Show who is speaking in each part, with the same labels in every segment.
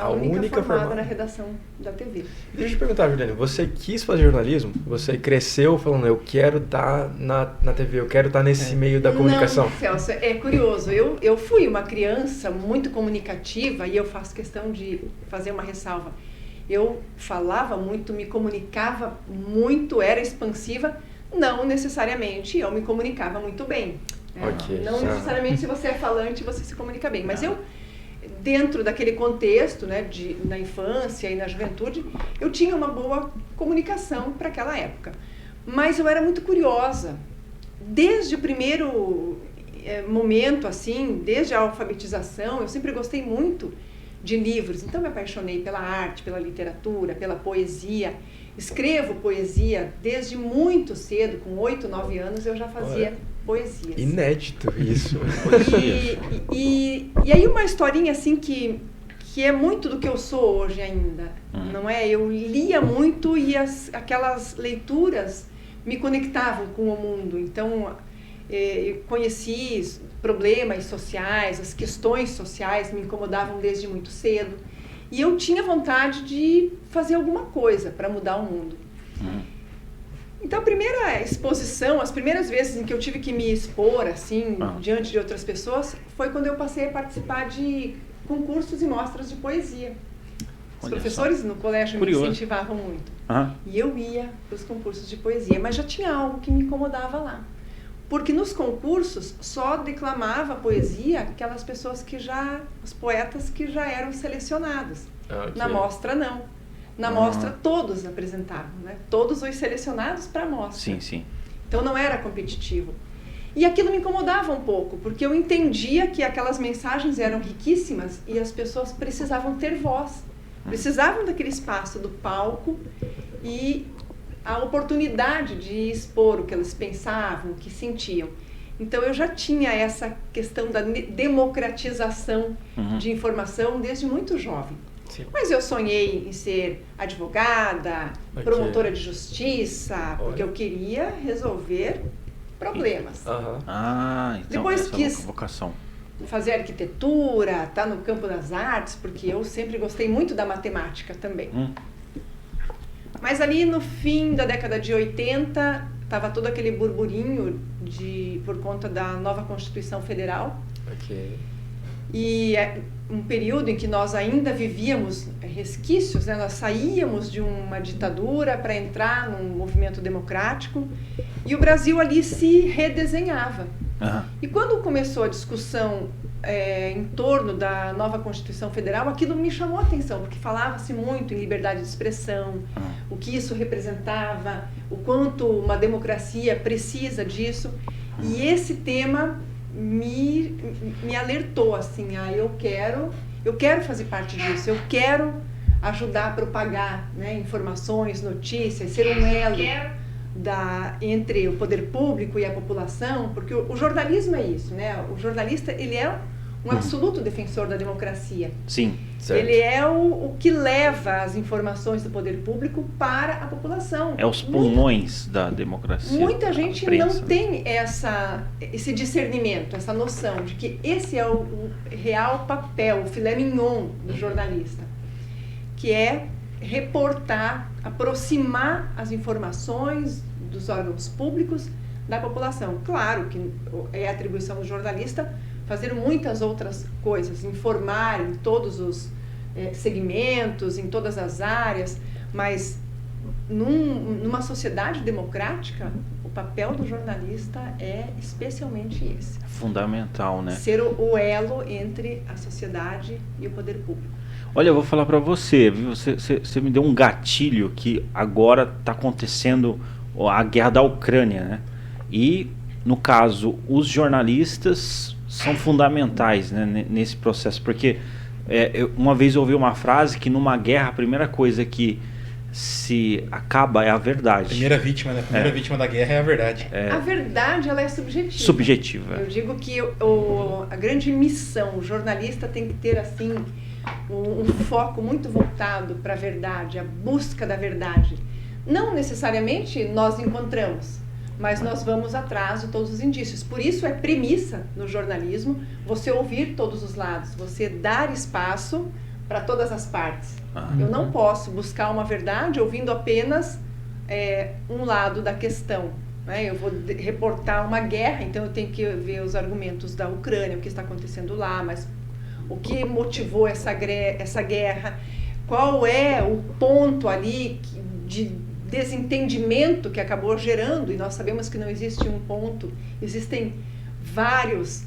Speaker 1: a única
Speaker 2: formada
Speaker 1: formada
Speaker 2: na redação da TV.
Speaker 1: Deixa eu te perguntar, Juliane, você quis fazer jornalismo? Você cresceu falando, eu quero estar na TV, eu quero estar nesse meio da comunicação?
Speaker 2: Não, Celso, é curioso. Eu fui uma criança muito comunicativa e eu faço questão de fazer uma ressalva. Eu falava muito, me comunicava muito, era expansiva. Não necessariamente eu me comunicava muito bem.
Speaker 1: Okay,
Speaker 2: não necessariamente se você é falante você se comunica bem, mas eu, dentro daquele contexto, né, na infância e na juventude, eu tinha uma boa comunicação para aquela época. Mas eu era muito curiosa. Desde o primeiro momento, assim, desde a alfabetização, eu sempre gostei muito de livros. Então me apaixonei pela arte, pela literatura, pela poesia. Escrevo poesia desde muito cedo, com 8, 9 anos eu já fazia poesias.
Speaker 1: Inédito isso.
Speaker 2: E aí uma historinha assim que é muito do que eu sou hoje ainda, não é? Eu lia muito e aquelas leituras me conectavam com o mundo. Então, eu conheci problemas sociais, as questões sociais me incomodavam desde muito cedo. E eu tinha vontade de fazer alguma coisa para mudar o mundo. Então, a primeira exposição, as primeiras vezes em que eu tive que me expor, assim, diante de outras pessoas, foi quando eu passei a participar de concursos e mostras de poesia. Os professores no colégio me incentivavam muito. E eu ia para os concursos de poesia, mas já tinha algo que me incomodava lá. Porque nos concursos só declamava poesia aquelas pessoas os poetas que já eram selecionados. Na mostra não. Na mostra todos apresentavam, né? Todos os selecionados para a mostra.
Speaker 3: Sim, sim.
Speaker 2: Então não era competitivo. E aquilo me incomodava um pouco, porque eu entendia que aquelas mensagens eram riquíssimas e as pessoas precisavam ter voz. Precisavam daquele espaço do palco e a oportunidade de expor o que elas pensavam, o que sentiam. Então eu já tinha essa questão da democratização de informação desde muito jovem. Sim. Mas eu sonhei em ser advogada, promotora de justiça, porque eu queria resolver problemas.
Speaker 3: Então
Speaker 2: depois quis
Speaker 3: vocação.
Speaker 2: Fazer arquitetura, estar no campo das artes, porque eu sempre gostei muito da matemática também. Mas ali no fim da década de 80, estava todo aquele burburinho por conta da nova Constituição Federal. E é um período em que nós ainda vivíamos resquícios, né? Nós saíamos de uma ditadura para entrar num movimento democrático e o Brasil ali se redesenhava. E quando começou a discussão em torno da nova Constituição Federal, aquilo me chamou a atenção, porque falava-se muito em liberdade de expressão, o que isso representava, o quanto uma democracia precisa disso. E esse tema me alertou, assim, eu quero fazer parte disso, eu quero ajudar a propagar, né, informações, notícias, ser um elo entre o poder público e a população, porque o jornalismo é isso, né? O jornalista, ele é um absoluto defensor da democracia.
Speaker 3: Sim,
Speaker 1: certo.
Speaker 2: Ele é o que leva as informações do poder público para a população.
Speaker 3: É os pulmões da democracia.
Speaker 2: Muita gente não tem esse discernimento, essa noção de que esse é o real papel, o filé mignon do jornalista, que é reportar, aproximar as informações dos órgãos públicos da população. Claro que é atribuição do jornalista fazer muitas outras coisas, informar em todos os segmentos, em todas as áreas, mas numa sociedade democrática, o papel do jornalista é especialmente esse.
Speaker 3: Fundamental, né?
Speaker 2: Ser o elo entre a sociedade e o poder público.
Speaker 3: Olha, eu vou falar para você, viu? Você me deu um gatilho que agora está acontecendo a guerra da Ucrânia, né? E, no caso, os jornalistas são fundamentais, né, nesse processo, porque uma vez eu ouvi uma frase que numa guerra a primeira coisa que se acaba é a verdade.
Speaker 4: Primeira vítima, né? Primeira vítima da guerra é a verdade.
Speaker 2: A verdade, ela é subjetiva.
Speaker 3: Subjetiva.
Speaker 2: Eu digo que a grande missão, o jornalista tem que ter, assim, um foco muito voltado para a verdade, a busca da verdade. Não necessariamente nós encontramos, mas nós vamos atrás de todos os indícios. Por isso é premissa no jornalismo você ouvir todos os lados, você dar espaço para todas as partes. Eu não posso buscar uma verdade ouvindo apenas um lado da questão. Né? Eu vou reportar uma guerra, então eu tenho que ver os argumentos da Ucrânia, o que está acontecendo lá, mas o que motivou essa guerra, qual é o ponto ali de desentendimento que acabou gerando, e nós sabemos que não existe um ponto, existem vários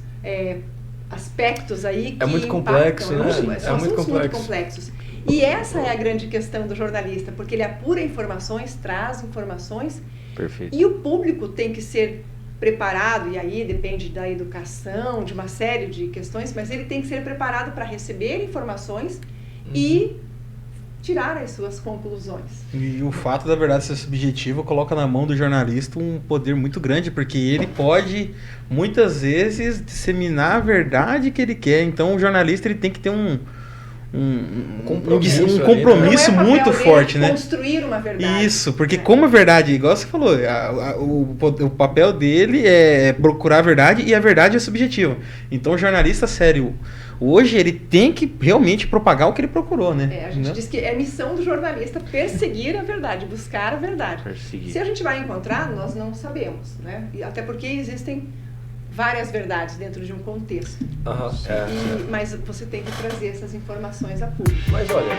Speaker 2: aspectos aí que
Speaker 1: é muito complexo,
Speaker 2: impactam,
Speaker 1: né?
Speaker 2: São
Speaker 1: muito
Speaker 2: muito complexos. E essa é a grande questão do jornalista, porque ele apura informações, traz informações.
Speaker 3: Perfeito.
Speaker 2: E o público tem que ser preparado, e aí depende da educação, de uma série de questões, mas ele tem que ser preparado para receber informações e tirar as suas conclusões.
Speaker 4: E o fato da verdade ser subjetiva coloca na mão do jornalista um poder muito grande, porque ele pode, muitas vezes, disseminar a verdade que ele quer. Então, o jornalista ele tem que ter um compromisso muito forte, né?
Speaker 2: Construir uma verdade.
Speaker 4: Isso, porque como a verdade, igual você falou, o papel dele é procurar a verdade e a verdade é subjetiva. Então o jornalista sério, hoje ele tem que realmente propagar o que ele procurou, né?
Speaker 2: A gente diz que é missão do jornalista perseguir a verdade, buscar a verdade. Se a gente vai encontrar, nós não sabemos, né? E até porque existem várias verdades dentro de um contexto.
Speaker 1: Mas
Speaker 2: mas você tem que trazer essas informações a público.
Speaker 1: olha,